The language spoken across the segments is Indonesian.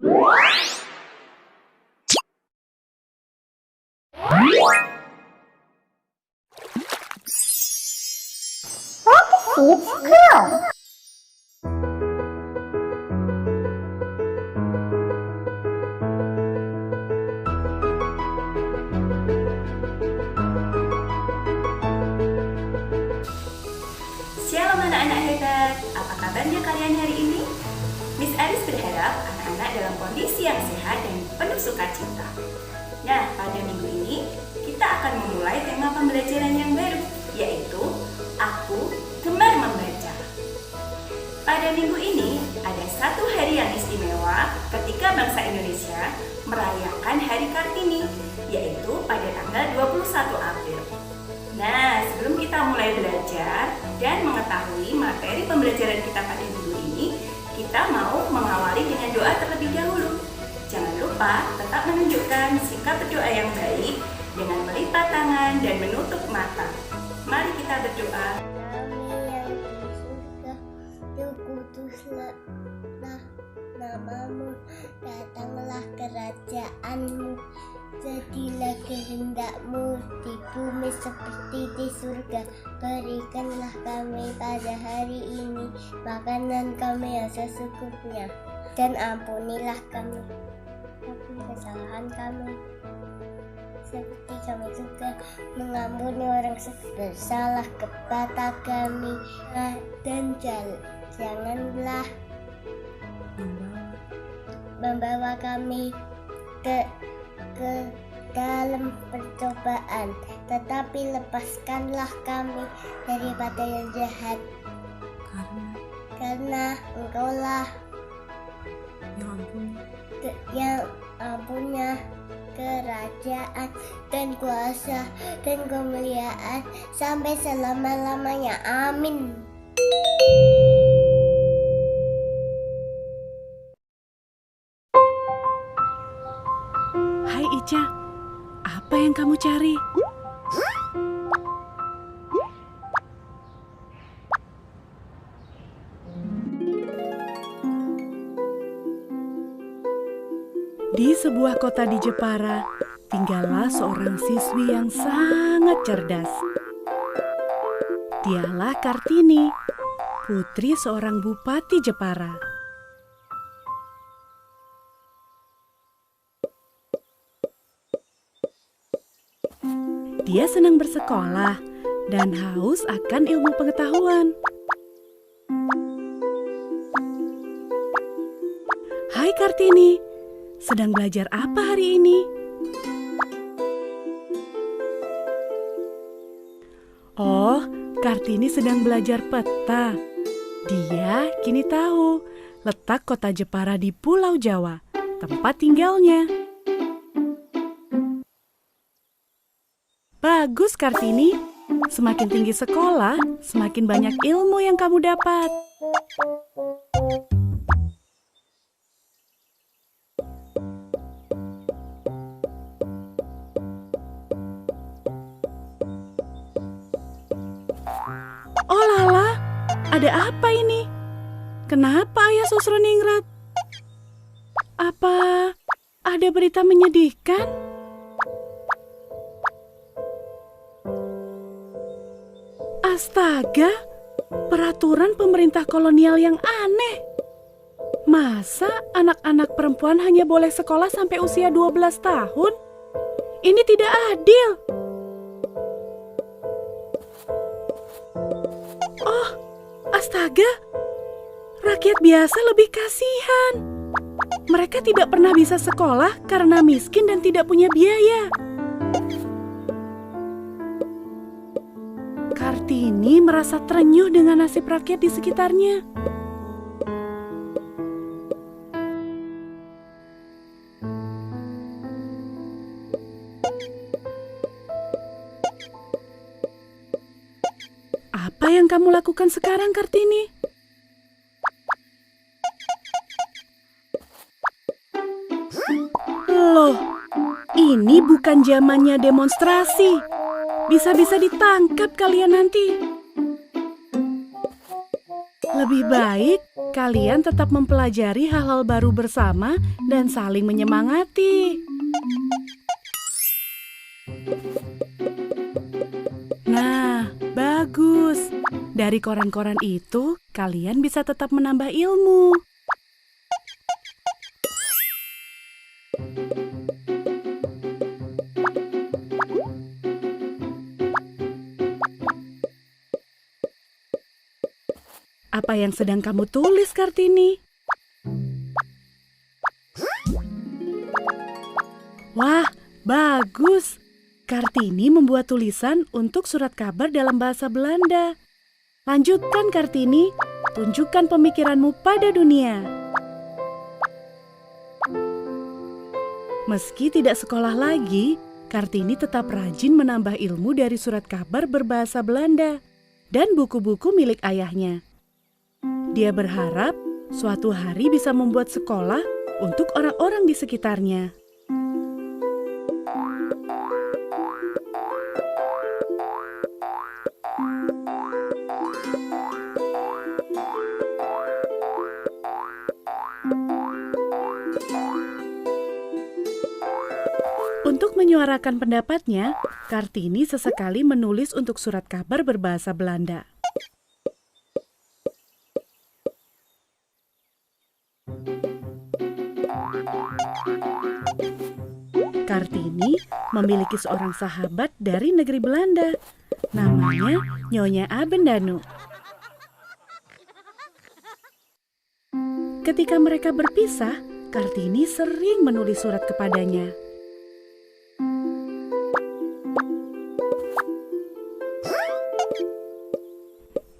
It's cool. Shalom anak-anak hebat, apa kabarnya kalian hari ini? Miss Aris berharap anak-anak dalam kondisi yang sehat dan penuh sukacita. Nah, pada minggu ini kita akan memulai tema pembelajaran yang baru, yaitu Aku Gemar Membaca. Pada minggu ini ada satu hari yang istimewa ketika bangsa Indonesia merayakan Hari Kartini, yaitu pada tanggal 21 April. Nah, sebelum kita mulai belajar dan mengetahui materi pembelajaran kita pada minggu ini, kita mau mengawali dengan doa terlebih dahulu. Jangan lupa tetap menunjukkan sikap berdoa yang baik dengan melipat tangan dan menutup mata. Mari kita berdoa. Kami yang di surga, dikuduslah namamu, datanglah kerajaanmu, jadilah kehendakmu di bumi seperti di surga. Berikanlah kami pada hari ini makanan kami yang secukupnya, dan ampunilah kami kesalahan kami, seperti kami juga mengampuni orang bersalah kepada kami, dan janganlah membawa kami ke dalam percobaan, tetapi lepaskanlah kami daripada yang jahat, karena Engkaulah yang punya kerajaan dan kuasa dan kemuliaan sampai selama-lamanya. Amin. Hai Ica, apa yang kamu cari? Di sebuah kota di Jepara, tinggallah seorang siswi yang sangat cerdas. Dialah Kartini, putri seorang bupati Jepara. Dia senang bersekolah dan haus akan ilmu pengetahuan. Hai Kartini, sedang belajar apa hari ini? Oh, Kartini sedang belajar peta. Dia kini tahu letak kota Jepara di Pulau Jawa, tempat tinggalnya. Bagus Kartini, semakin tinggi sekolah, semakin banyak ilmu yang kamu dapat. Oh lala, ada apa ini? Kenapa Ayah Susroningrat? Apa ada berita menyedihkan? Astaga, peraturan pemerintah kolonial yang aneh. Masa anak-anak perempuan hanya boleh sekolah sampai usia 12 tahun? Ini tidak adil. Oh, astaga, rakyat biasa lebih kasihan. Mereka tidak pernah bisa sekolah karena miskin dan tidak punya biaya. Kartini merasa terenyuh dengan nasib rakyat di sekitarnya. Apa yang kamu lakukan sekarang, Kartini? Loh, ini bukan zamannya demonstrasi. Bisa-bisa ditangkap kalian nanti. Lebih baik kalian tetap mempelajari hal-hal baru bersama dan saling menyemangati. Nah, bagus. Dari koran-koran itu, kalian bisa tetap menambah ilmu. Apa yang sedang kamu tulis, Kartini? Wah, bagus. Kartini membuat tulisan untuk surat kabar dalam bahasa Belanda. Lanjutkan, Kartini. Tunjukkan pemikiranmu pada dunia. Meski tidak sekolah lagi, Kartini tetap rajin menambah ilmu dari surat kabar berbahasa Belanda dan buku-buku milik ayahnya. Dia berharap suatu hari bisa membuat sekolah untuk orang-orang di sekitarnya. Untuk menyuarakan pendapatnya, Kartini sesekali menulis untuk surat kabar berbahasa Belanda. Kartini memiliki seorang sahabat dari negeri Belanda. Namanya Nyonya Abendanu. Ketika mereka berpisah, Kartini sering menulis surat kepadanya.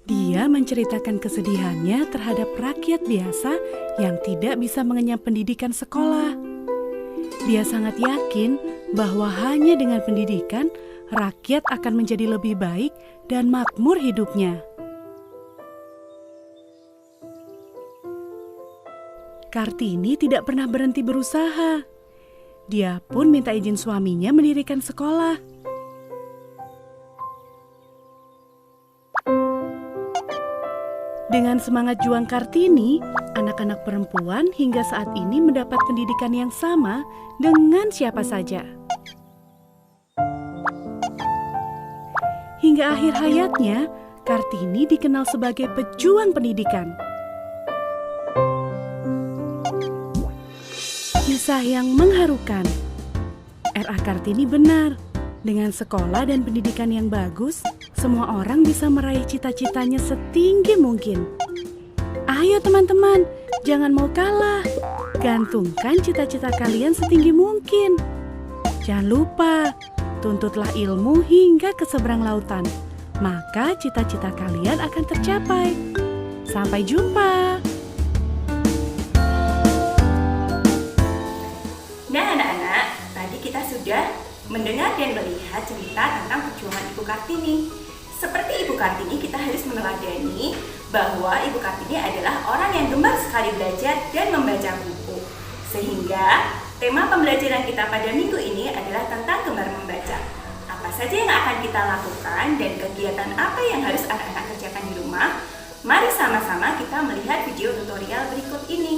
Dia menceritakan kesedihannya terhadap rakyat biasa yang tidak bisa mengenyam pendidikan sekolah. Dia sangat yakin bahwa hanya dengan pendidikan, rakyat akan menjadi lebih baik dan makmur hidupnya. Kartini tidak pernah berhenti berusaha. Dia pun minta izin suaminya mendirikan sekolah. Dengan semangat juang Kartini, anak-anak perempuan hingga saat ini mendapat pendidikan yang sama dengan siapa saja. Hingga akhir hayatnya, Kartini dikenal sebagai pejuang pendidikan. Kisah yang mengharukan. R.A. Kartini benar. Dengan sekolah dan pendidikan yang bagus, semua orang bisa meraih cita-citanya setinggi mungkin. Ayo teman-teman, jangan mau kalah. Gantungkan cita-cita kalian setinggi mungkin. Jangan lupa, tuntutlah ilmu hingga ke seberang lautan. Maka cita-cita kalian akan tercapai. Sampai jumpa. Nah anak-anak, tadi kita sudah mendengar dan melihat cerita tentang perjuangan Ibu Kartini. Seperti Ibu Kartini, kita harus meneladani bahwa Ibu Kartini adalah orang yang gemar sekali belajar dan membaca buku. Sehingga tema pembelajaran kita pada minggu ini adalah tentang gemar membaca. Apa saja yang akan kita lakukan dan kegiatan apa yang harus anak-anak kerjakan di rumah? Mari sama-sama kita melihat video tutorial berikut ini.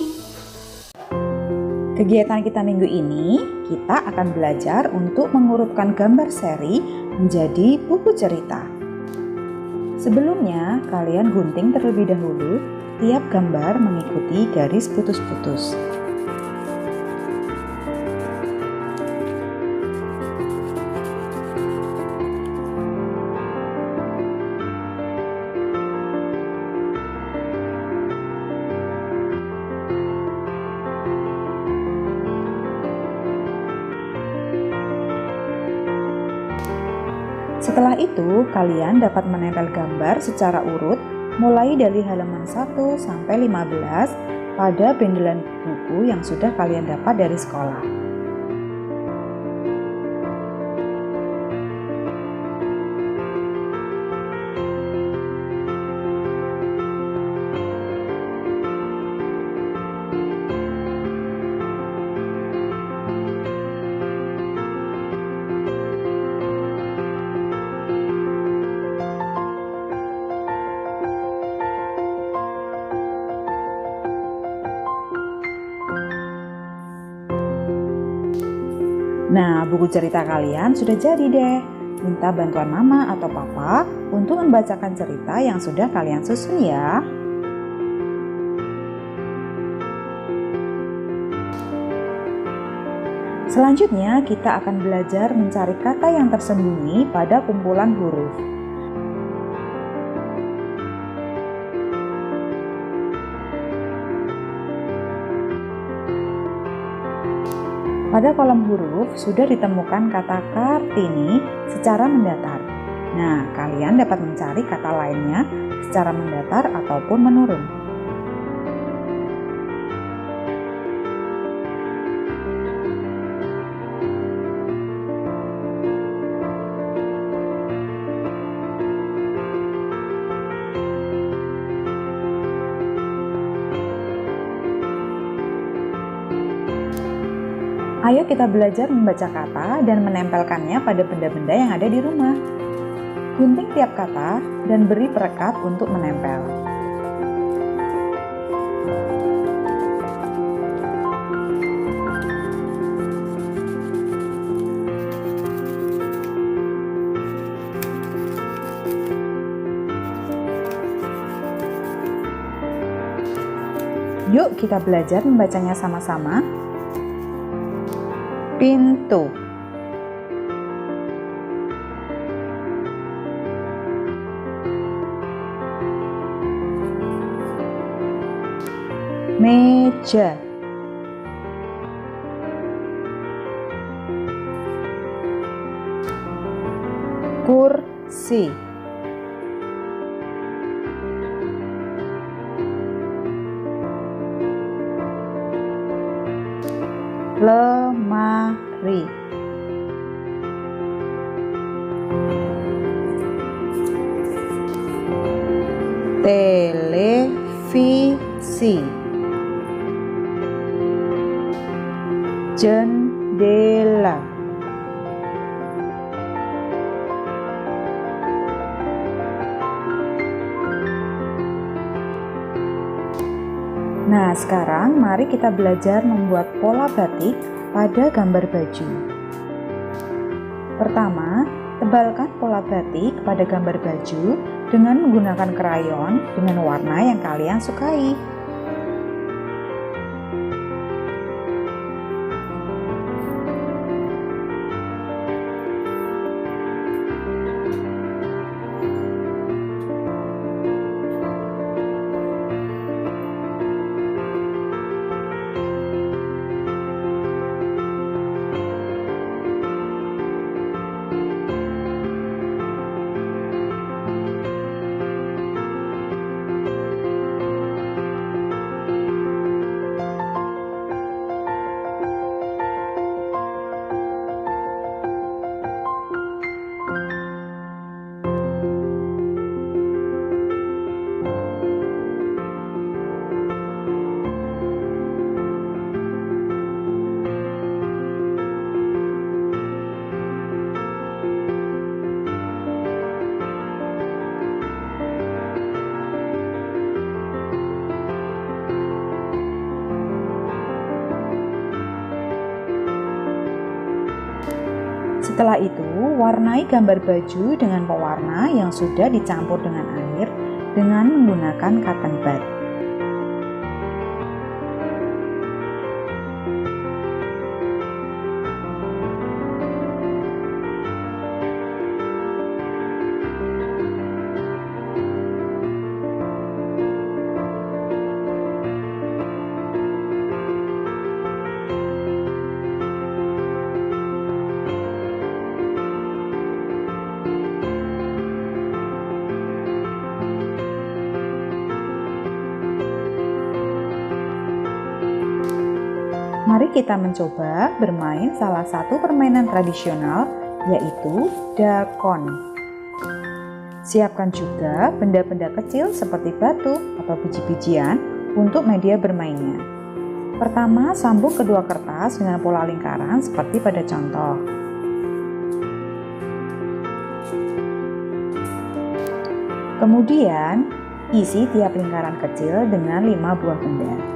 Kegiatan kita minggu ini, kita akan belajar untuk mengurutkan gambar seri menjadi buku cerita. Sebelumnya, kalian gunting terlebih dahulu tiap gambar mengikuti garis putus-putus. Setelah itu, kalian dapat menempel gambar secara urut mulai dari halaman 1 sampai 15 pada bendelan buku yang sudah kalian dapat dari sekolah. Nah, buku cerita kalian sudah jadi deh. Minta bantuan mama atau papa untuk membacakan cerita yang sudah kalian susun ya. Selanjutnya, kita akan belajar mencari kata yang tersembunyi pada kumpulan huruf. Pada kolom huruf sudah ditemukan kata Kartini secara mendatar. Nah, kalian dapat mencari kata lainnya secara mendatar ataupun menurun. Ayo kita belajar membaca kata dan menempelkannya pada benda-benda yang ada di rumah. Gunting tiap kata dan beri perekat untuk menempel. Yuk kita belajar membacanya sama-sama. Pintu, meja, kursi, lemari, televisi, jendela, Nah, sekarang mari kita belajar membuat pola batik pada gambar baju. Pertama, tebalkan pola batik pada gambar baju dengan menggunakan krayon dengan warna yang kalian sukai. Setelah itu, warnai gambar baju dengan pewarna yang sudah dicampur dengan air dengan menggunakan cotton bud. Mari kita mencoba bermain salah satu permainan tradisional, yaitu dakon. Siapkan juga benda-benda kecil seperti batu atau biji-bijian untuk media bermainnya. Pertama, sambung kedua kertas dengan pola lingkaran seperti pada contoh. Kemudian, isi tiap lingkaran kecil dengan 5 buah benda.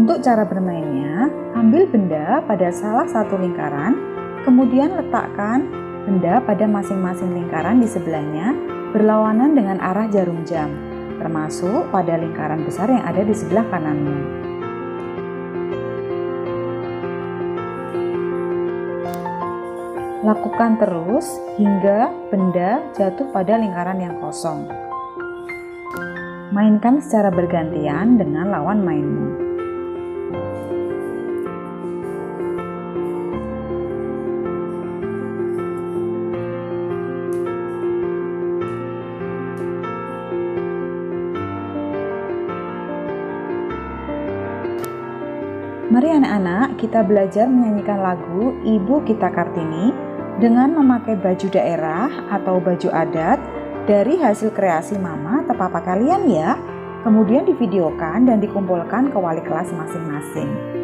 Untuk cara bermainnya, ambil benda pada salah satu lingkaran, kemudian letakkan benda pada masing-masing lingkaran di sebelahnya berlawanan dengan arah jarum jam, termasuk pada lingkaran besar yang ada di sebelah kananmu. Lakukan terus hingga benda jatuh pada lingkaran yang kosong. Mainkan secara bergantian dengan lawan mainmu. Mari anak-anak, kita belajar menyanyikan lagu Ibu Kita Kartini dengan memakai baju daerah atau baju adat dari hasil kreasi mama atau papa kalian ya. Kemudian divideokan dan dikumpulkan ke wali kelas masing-masing.